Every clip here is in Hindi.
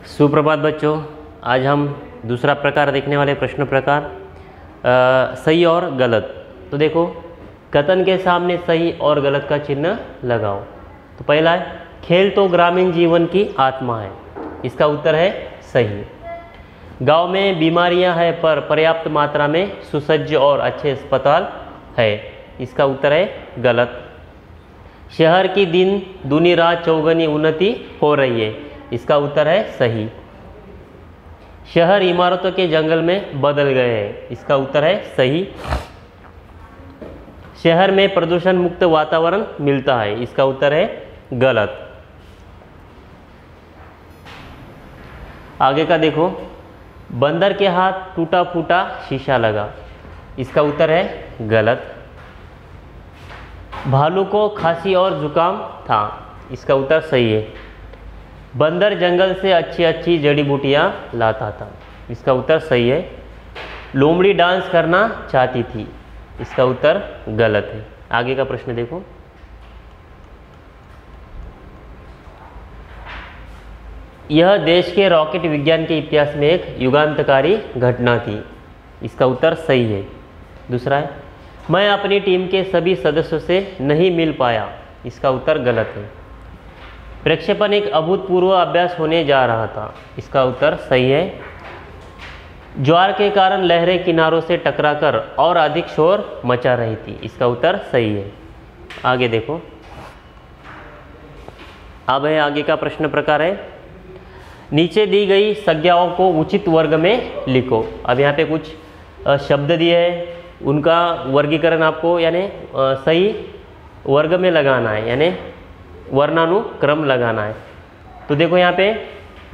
सुप्रभात बच्चों। आज हम दूसरा प्रकार देखने वाले प्रश्न प्रकार सही और गलत। तो देखो, कथन के सामने सही और गलत का चिन्ह लगाओ। तो पहला है, खेल तो ग्रामीण जीवन की आत्मा है। इसका उत्तर है सही। गांव में बीमारियां हैं पर पर्याप्त मात्रा में सुसज्ज और अच्छे अस्पताल है। इसका उत्तर है गलत। शहर की दिन दूनी रात चौगुनी उन्नति हो रही है। इसका उत्तर है सही। शहर इमारतों के जंगल में बदल गए हैं। इसका उत्तर है सही। शहर में प्रदूषण मुक्त वातावरण मिलता है। इसका उत्तर है गलत। आगे का देखो, बंदर के हाथ टूटा फूटा शीशा लगा। इसका उत्तर है गलत। भालू को खांसी और जुकाम था। इसका उत्तर सही है। बंदर जंगल से अच्छी अच्छी जड़ी बूटियां लाता था। इसका उत्तर सही है। लोमड़ी डांस करना चाहती थी। इसका उत्तर गलत है। आगे का प्रश्न देखो, यह देश के रॉकेट विज्ञान के इतिहास में एक युगांतकारी घटना थी। इसका उत्तर सही है। दूसरा है, मैं अपनी टीम के सभी सदस्यों से नहीं मिल पाया। इसका उत्तर गलत है। प्रक्षेपण एक अभूतपूर्व अभ्यास होने जा रहा था। इसका उत्तर सही है। ज्वार के कारण लहरें किनारों से टकराकर और अधिक शोर मचा रही थी। इसका उत्तर सही है। आगे देखो, अब है आगे का प्रश्न प्रकार है, नीचे दी गई संज्ञाओं को उचित वर्ग में लिखो। अब यहाँ पे कुछ शब्द दिए हैं, उनका वर्गीकरण आपको यानी सही वर्ग में लगाना है, यानी वर्णानुक्रम लगाना है। तो देखो, यहाँ पे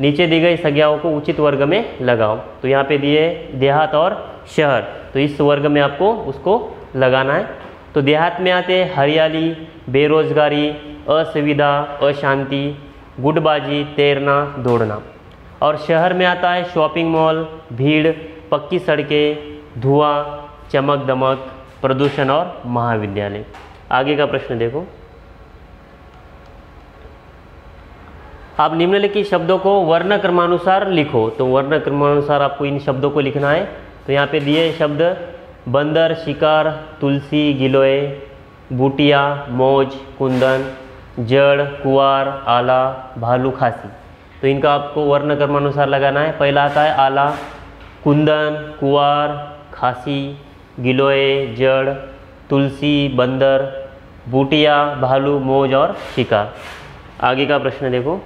नीचे दी गई संज्ञाओं को उचित वर्ग में लगाओ। तो यहाँ पे दिए देहात और शहर, तो इस वर्ग में आपको उसको लगाना है। तो देहात में आते हैं हरियाली, बेरोजगारी, असुविधा, अशांति, गुटबाजी, तैरना, दौड़ना। और शहर में आता है शॉपिंग मॉल, भीड़, पक्की सड़कें, धुआं, चमक दमक, प्रदूषण और महाविद्यालय। आगे का प्रश्न देखो, आप निम्नलिखित शब्दों को वर्ण क्रमानुसार लिखो। तो वर्ण क्रमानुसार आपको इन शब्दों को लिखना है। तो यहाँ पे दिए शब्द बंदर, शिकार, तुलसी, गिलोय, बूटिया, मौज, कुंदन, जड़, कुआर, आला, भालू, खांसी। तो इनका आपको वर्ण क्रमानुसार लगाना है। पहला आता है आला, कुंदन, कुआर, खांसी, गिलोय, जड़, तुलसी, बंदर, बूटिया, भालू, मौज और शिकार। आगे का प्रश्न देखो,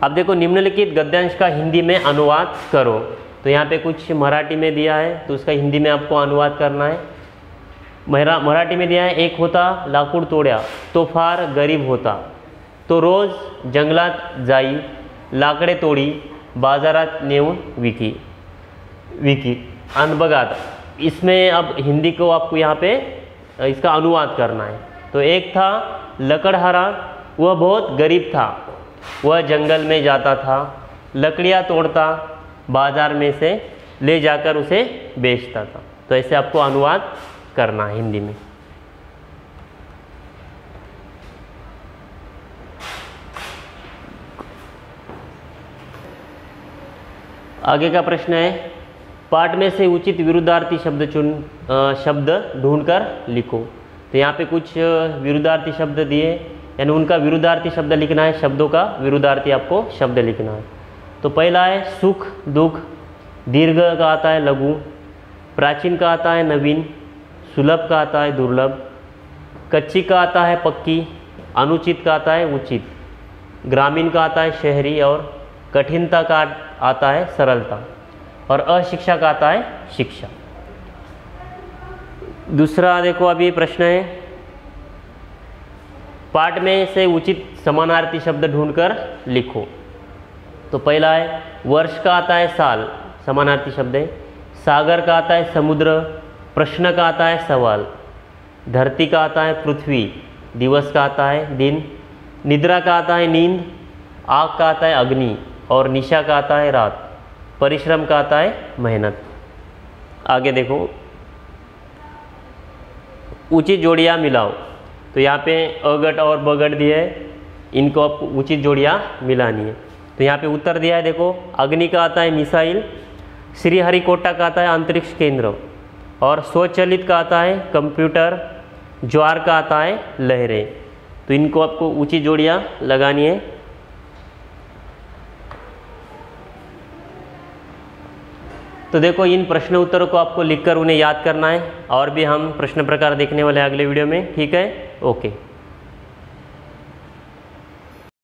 अब देखो, निम्नलिखित गद्यांश का हिंदी में अनुवाद करो। तो यहाँ पे कुछ मराठी में दिया है, तो उसका हिंदी में आपको अनुवाद करना है। मराठी में दिया है, एक होता लाकूड तोड्या तो फार गरीब होता, तो रोज जंगलात जाई, लाकडे तोडी बाजारात नेऊन विकी। अन बघा, इसमें अब हिंदी को आपको यहाँ पे इसका अनुवाद करना है। तो एक था लकड़हारा, वह बहुत गरीब था, वह जंगल में जाता था, लकड़ियाँ तोड़ता, बाजार में से ले जाकर उसे बेचता था। तो ऐसे आपको अनुवाद करना है हिंदी में। आगे का प्रश्न है, पाठ में से उचित विरुद्धार्थी शब्द ढूंढकर लिखो। तो यहाँ पे कुछ विरुद्धार्थी शब्द दिए, यानी उनका विरुद्धार्थी शब्द लिखना है। शब्दों का विरुद्धार्थी आपको शब्द लिखना है। तो पहला है सुख दुख, दीर्घ का आता है लघु, प्राचीन का आता है नवीन, सुलभ का आता है दुर्लभ, कच्ची का आता है पक्की, अनुचित का आता है उचित, ग्रामीण का आता है शहरी, और कठिनता का आता है सरलता, और अशिक्षा का आता है शिक्षा। दूसरा देखो, अभी प्रश्न है, पाठ में से उचित समानार्थी शब्द ढूंढकर लिखो। तो पहला है वर्ष का आता है साल, समानार्थी शब्द है। सागर का आता है समुद्र, प्रश्न का आता है सवाल, धरती का आता है पृथ्वी, दिवस का आता है दिन, निद्रा का आता है नींद, आग का आता है अग्नि, और निशा का आता है रात, परिश्रम का आता है मेहनत। आगे देखो, उचित जोड़ियाँ मिलाओ। तो यहाँ पे अगट और बगट दिए है। इनको आपको उचित जोड़ियाँ मिलानी है। तो यहाँ पे उत्तर दिया है, देखो अग्नि का आता है मिसाइल, श्रीहरिकोटा का आता है अंतरिक्ष केंद्र, और स्वचालित का आता है कंप्यूटर, ज्वार का आता है लहरें। तो इनको आपको उचित जोड़ियाँ लगानी है। तो देखो इन प्रश्न उत्तरों को आपको लिखकर उन्हें याद करना है, और भी हम प्रश्न प्रकार देखने वाले हैं अगले वीडियो में। ठीक है, ओके।